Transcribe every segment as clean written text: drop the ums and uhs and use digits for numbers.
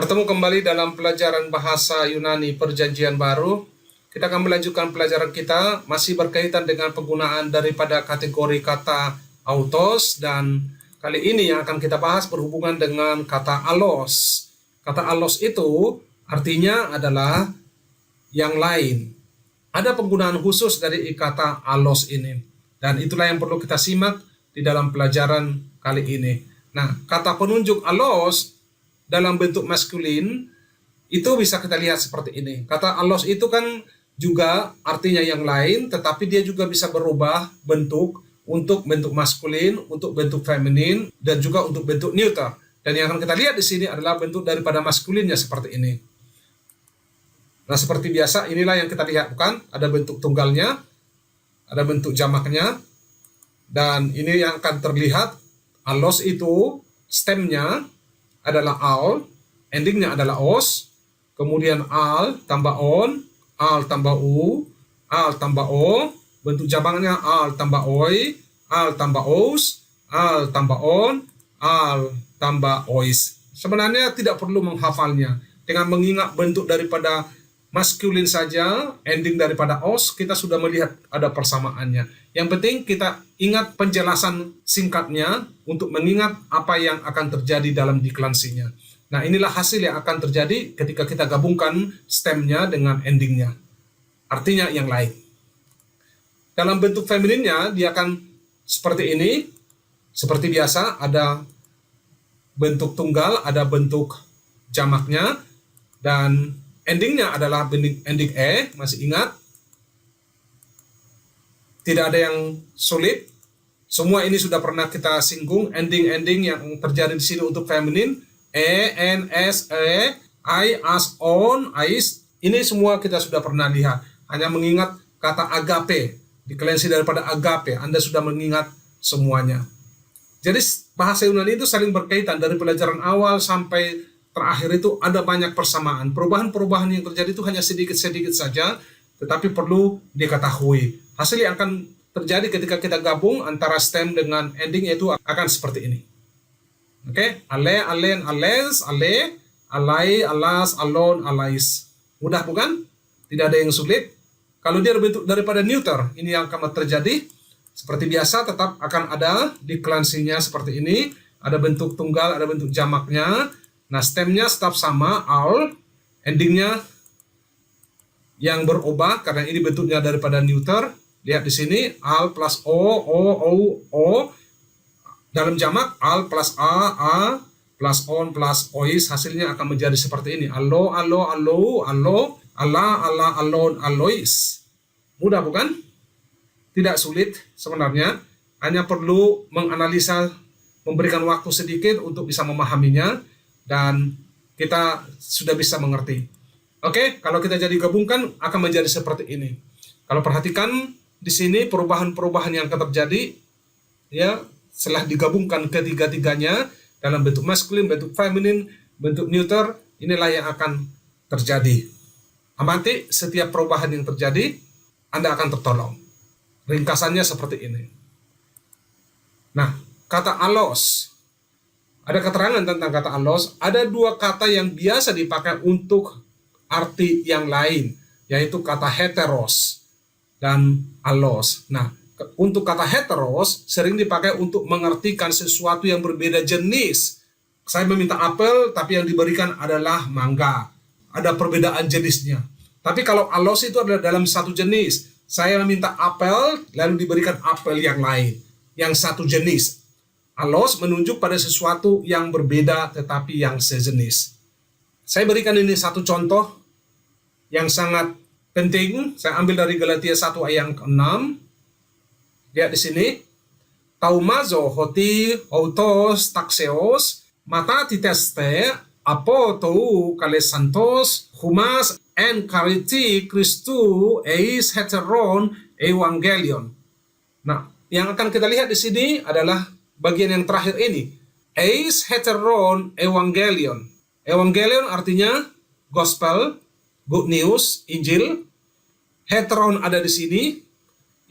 Bertemu kembali dalam pelajaran bahasa Yunani Perjanjian Baru. Kita akan melanjutkan pelajaran kita, masih berkaitan dengan penggunaan daripada kategori kata autos, dan kali ini yang akan kita bahas berhubungan dengan kata allos. Kata allos itu artinya adalah yang lain. Ada penggunaan khusus dari kata allos ini, dan itulah yang perlu kita simak di dalam pelajaran kali ini. Nah, kata penunjuk allos dalam bentuk maskulin itu bisa kita lihat seperti ini. Kata allos itu kan juga artinya yang lain, tetapi dia juga bisa berubah bentuk untuk bentuk maskulin, untuk bentuk feminin, dan juga untuk bentuk neuter. Dan yang akan kita lihat di sini adalah bentuk daripada maskulinnya seperti ini. Nah, seperti biasa inilah yang kita lihat, bukan? Ada bentuk tunggalnya, ada bentuk jamaknya, dan ini yang akan terlihat. Allos itu stemnya adalah al, endingnya adalah os, kemudian al tambah on, al tambah u, al tambah o, bentuk jamaknya al tambah oi, al tambah os, al tambah on, al tambah ois. Sebenarnya tidak perlu menghafalnya. Dengan mengingat bentuk daripada maskulin saja, ending daripada os, kita sudah melihat ada persamaannya. Yang penting kita ingat penjelasan singkatnya untuk mengingat apa yang akan terjadi dalam deklansinya. Nah, inilah hasil yang akan terjadi ketika kita gabungkan stemnya dengan endingnya. Artinya yang lain. Dalam bentuk femininnya, dia akan seperti ini. Seperti biasa, ada bentuk tunggal, ada bentuk jamaknya, dan endingnya adalah ending e, masih ingat? Tidak ada yang sulit. Semua ini sudah pernah kita singgung. Ending-ending yang terjadi di sini untuk feminin, e, n, s, e, I, as, on, ais. Ini semua kita sudah pernah lihat. Hanya mengingat kata agape, deklensi daripada agape, Anda sudah mengingat semuanya. Jadi bahasa Yunani itu saling berkaitan dari pelajaran awal sampai terakhir itu ada banyak persamaan. Perubahan-perubahan yang terjadi itu hanya sedikit-sedikit saja, tetapi perlu diketahui. Hasil yang akan terjadi ketika kita gabung antara stem dengan ending itu akan seperti ini. Oke, ale, alen, ales, ale, alai, alas, alon, alais. Mudah bukan? Tidak ada yang sulit. Kalau dia berbentuk daripada neuter, ini yang akan terjadi. Seperti biasa, tetap akan ada deklansinya seperti ini. Ada bentuk tunggal, ada bentuk jamaknya. Nah, stemnya tetap sama, al. Endingnya yang berubah, karena ini bentuknya daripada neuter. Lihat di sini, al plus o. Dalam jamak, al plus a plus on plus ois. Hasilnya akan menjadi seperti ini. Allo, allo, allo, allo, ala, ala, alon, alois. Mudah bukan? Tidak sulit sebenarnya. Hanya perlu menganalisa, memberikan waktu sedikit untuk bisa memahaminya, dan kita sudah bisa mengerti. Oke, kalau kita jadi gabungkan akan menjadi seperti ini. Kalau perhatikan di sini perubahan-perubahan yang akan terjadi, ya, setelah digabungkan ketiga-tiganya dalam bentuk maskulin, bentuk feminin, bentuk neuter, inilah yang akan terjadi. Amati setiap perubahan yang terjadi, Anda akan tertolong. Ringkasannya seperti ini. Nah, kata allos. Ada keterangan tentang kata allos. Ada dua kata yang biasa dipakai untuk arti yang lain, yaitu kata heteros dan allos. Nah, untuk kata heteros sering dipakai untuk mengartikan sesuatu yang berbeda jenis. Saya meminta apel, tapi yang diberikan adalah mangga. Ada perbedaan jenisnya. Tapi kalau allos itu adalah dalam satu jenis. Saya meminta apel, lalu diberikan apel yang lain, yang satu jenis. Allos menunjuk pada sesuatu yang berbeda tetapi yang sejenis. Saya berikan ini satu contoh yang sangat penting. Saya ambil dari Galatia 1 ayat 6. Lihat di sini. Taumazo hoti autos taxeos mata titeste apotou kalesantos humas en kariti Christu eis heteron evangelion. Nah, yang akan kita lihat di sini adalah bagian yang terakhir ini. Eis heteron evangelion. Evangelion artinya gospel, good news, Injil. Heteron ada di sini.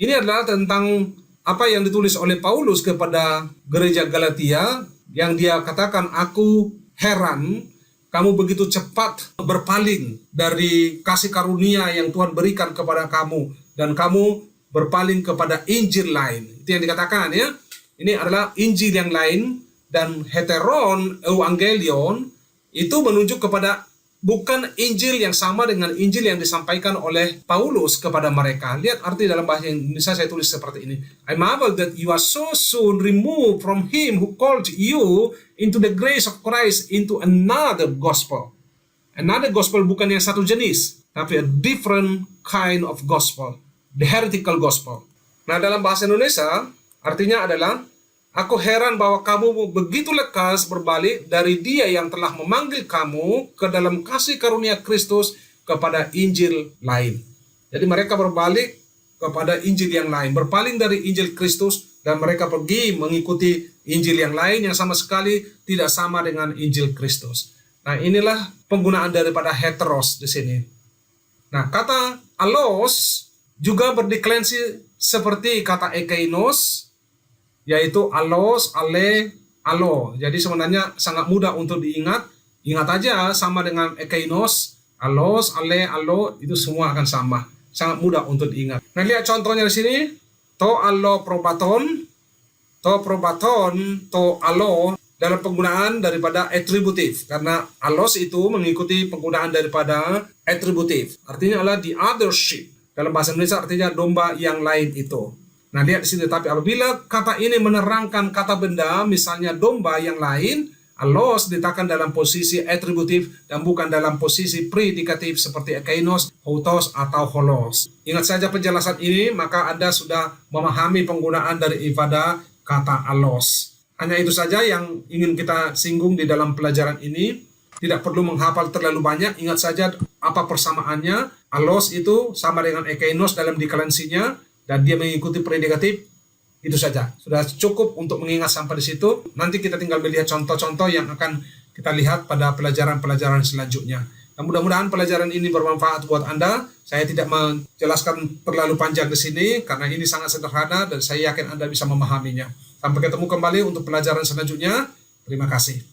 Ini adalah tentang apa yang ditulis oleh Paulus kepada gereja Galatia, yang dia katakan, aku heran kamu begitu cepat berpaling dari kasih karunia yang Tuhan berikan kepada kamu, dan kamu berpaling kepada Injil lain. Itu yang dikatakan ya. Ini adalah Injil yang lain, dan heteron evangelion itu menunjuk kepada bukan Injil yang sama dengan Injil yang disampaikan oleh Paulus kepada mereka. Lihat arti dalam bahasa Indonesia saya tulis seperti ini. I marvel that you are so soon removed from him who called you into the grace of Christ into another gospel. Another gospel bukan yang satu jenis, tapi a different kind of gospel. The heretical gospel. Nah, dalam bahasa Indonesia artinya adalah, aku heran bahwa kamu begitu lekas berbalik dari Dia yang telah memanggil kamu ke dalam kasih karunia Kristus kepada Injil lain. Jadi mereka berbalik kepada Injil yang lain, berpaling dari Injil Kristus, dan mereka pergi mengikuti Injil yang lain yang sama sekali tidak sama dengan Injil Kristus. Nah, inilah penggunaan daripada heteros di sini. Nah, kata allos juga berdeklinasi seperti kata ekeinos, yaitu allos, ale, alo. Jadi sebenarnya sangat mudah untuk diingat. Ingat aja sama dengan ekeinos, allos, ale, alo, itu semua akan sama. Sangat mudah untuk diingat. Nah, lihat contohnya di sini. To allo probaton, to allo dalam penggunaan daripada atributif. Karena allos itu mengikuti penggunaan daripada atributif. Artinya adalah the other sheep. Dalam bahasa Indonesia artinya domba yang lain itu. Nah, lihat di sini, tapi apabila kata ini menerangkan kata benda, misalnya domba yang lain, allos diletakkan dalam posisi atributif dan bukan dalam posisi predikatif seperti ekeinos, houtos, atau holos. Ingat saja penjelasan ini, maka Anda sudah memahami penggunaan daripada kata allos. Hanya itu saja yang ingin kita singgung di dalam pelajaran ini. Tidak perlu menghafal terlalu banyak, ingat saja apa persamaannya. Allos itu sama dengan ekeinos dalam deklinasinya, dan dia mengikuti predikatif. Itu saja, sudah cukup untuk mengingat sampai di situ. Nanti kita tinggal melihat contoh-contoh yang akan kita lihat pada pelajaran-pelajaran selanjutnya. Dan mudah-mudahan pelajaran ini bermanfaat buat Anda. Saya tidak menjelaskan terlalu panjang di sini karena ini sangat sederhana dan saya yakin Anda bisa memahaminya. Sampai ketemu kembali untuk pelajaran selanjutnya. Terima kasih.